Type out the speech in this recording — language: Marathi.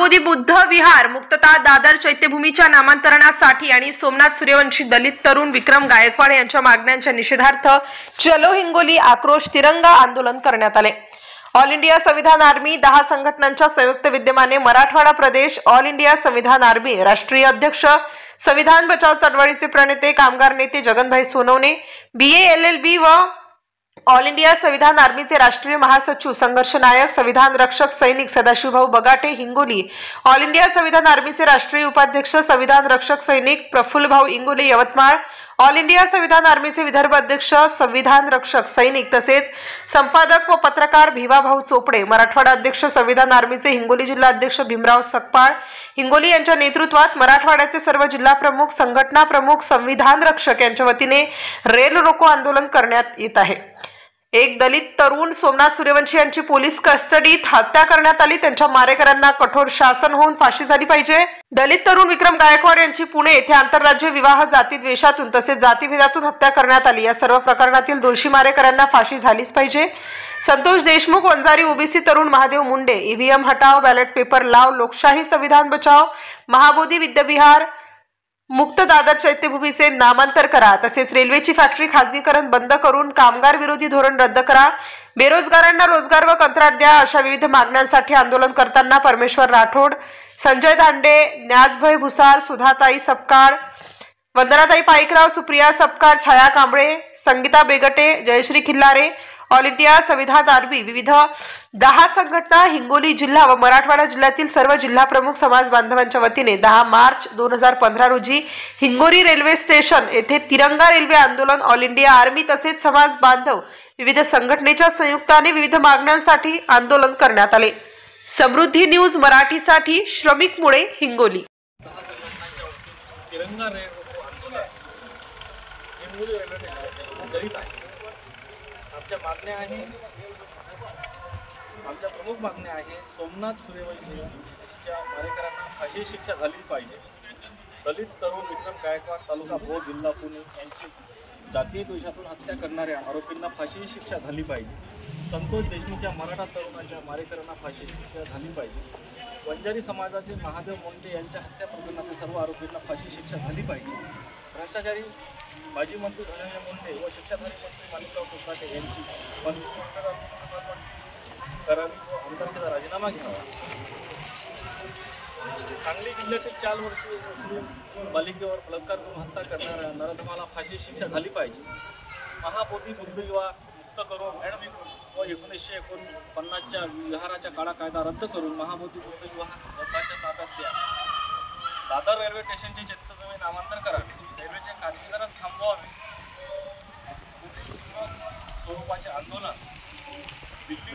महाबोधी बुद्ध विहार मुक्तता दादर चैत्यभूमीच्या नामांतरणासाठी आणि सोमनाथ सूर्यवंशी दलित तरुण विक्रम गायकवाड यांच्या मागण्यांच्या निषेधार्थ चलो हिंगोली आक्रोश तिरंगा आंदोलन करण्यात आले। ऑल इंडिया संविधान आर्मी 10 संघटनांच्या संयुक्त विद्यमाने मराठवाडा प्रदेश ऑल इंडिया संविधान आर्मी राष्ट्रीय अध्यक्ष संविधान बचाव चळवळीचे प्रणेते कामगार नेते जगनभाई सोनवणे BA LLB व ऑल इंडिया संविधान आर्मीचे राष्ट्रीय महासचिव संघर्ष नायक संविधान रक्षक सैनिक सदाशिवभाऊ बगाटे हिंगोली, ऑल इंडिया संविधान आर्मीचे राष्ट्रीय उपाध्यक्ष संविधान रक्षक सैनिक प्रफुल्लभाऊ इंगोले यवतमाळ, ऑल इंडिया संविधान आर्मीचे विदर्भ अध्यक्ष संविधान रक्षक सैनिक तसेच संपादक व पत्रकार भिवाभाऊ चोपडे, मराठवाडा अध्यक्ष संविधान आर्मीचे हिंगोली जिल्हा अध्यक्ष भीमराव सकपाळ हिंगोली यांच्या नेतृत्वात मराठवाड्याचे सर्व जिल्हा प्रमुख, संघटना प्रमुख, संविधान रक्षक यांच्या वतीने रेल रोको आंदोलन करण्यात येत आहे। एक दलित तरुण सोमनाथ सूर्यवंशी यांची पोलीस कस्टडीत हत्या करण्यात आली। त्यांच्या मारेकऱ्यांना कठोर शासन होऊन फाशी झाली पाहिजे। दलित तरुण विक्रम गायकवाड यांची पुणे येथे आंतरराज्य विवाह जातीद्वेषातून तसेच जातीभेदातून हत्या करण्यात आली। या सर्व प्रकरणातील दोषी मारेकऱ्यांना फाशी झालीच पाहिजे। संतोष देशमुख वंजारी ओबीसी तरुण महादेव मुंडे EVM हटाओ बॅलेट पेपर लाव लोकशाही संविधान बचाओ महाबोधी विद्याविहार मुक्त दादर चैत्यभूमीचे नामांतर करा तसेच रेल्वेची फॅक्टरी खासगीकरण बंद करून कामगार विरोधी धोरण रद्द करा, बेरोजगारांना रोजगार व कंत्राट द्या अशा विविध मागण्यांसाठी आंदोलन करताना परमेश्वर राठोड, संजय दांडे, न्याजभय भुसार, सुधाताई सपकाळ, वंदनाताई पाईकराव, सुप्रिया सपकाळ, छाया कांबळे, संगीता बेगटे, जयश्री खिल्लारे, ऑल इंडिया संविधान आर्मी विविध 10 संघटना हिंगोली जिल्हा व मराठवाडा जिल्ह्यातील सर्व जिल्हा प्रमुख समाज बांधवांच्या वतीने 10 मार्च 2015 रोजी हिंगोली रेल्वे स्टेशन येथे तिरंगा रेल्वे आंदोलन ऑल इंडिया आर्मी तसेच समाज बांधव विविध संघटनेच्या संयुक्ताने विविध मागण्यांसाठी आंदोलन करण्यात आले। समृद्धी न्यूज मराठीसाठी श्रमिक मुळे हिंगोली। तिरंगा रेल्वे आंदोलन हिंगोली रेल्वे स्टेशन करीत आहे। आमच्या मागण्या आहे, आमच्या प्रमुख मागण्या आहे सोमनाथ सूर्यवंशीच्या मारेकऱ्यांना फाशी शिक्षा झाली पाहिजे। दलित तरुण विक्रम गायकवाड तालुका भोर जिल्हा पुणे यांची जातीय द्वेषातून हत्या करणाऱ्या आरोपींना फाशी शिक्षा झाली पाहिजे। संतोष देशमुख या मराठा तरुणाच्या मारेकऱ्यांना फाशी शिक्षा झाली पाहिजे। वंजारी समाजाचे महादेव मुंडे यांच्या हत्या प्रकरणातील सर्व आरोपींना फाशी शिक्षा झाली पाहिजे। भ्रष्टाचारी माजी मंत्री धनंजय मुंडे व शिक्षाधारी मंत्री माणिकराव कोकाटे यांची मंत्रिमंडळात करावी व आमदारकीचा राजीनामा घ्यावा। सांगली जिल्ह्यातील 4 वर्षीय मुस्लिम बालिकेवर बलात्कार करून हत्या करणाऱ्या नराधमाला फाशी शिक्षा झाली पाहिजे। महाबोधी बुद्ध विहार मुक्त करून व 1949च्या विहाराच्या काळा कायदा रद्द करून महाबोधी बुद्ध विहार लोकांच्या ताब्यात द्या। दादर रेल्वे स्टेशनचे चैत्यभूमी नामांतर करावे। रेल्वेचे खासगीकरण थांबवावे। स्वरूपाचे आंदोलन दिल्ली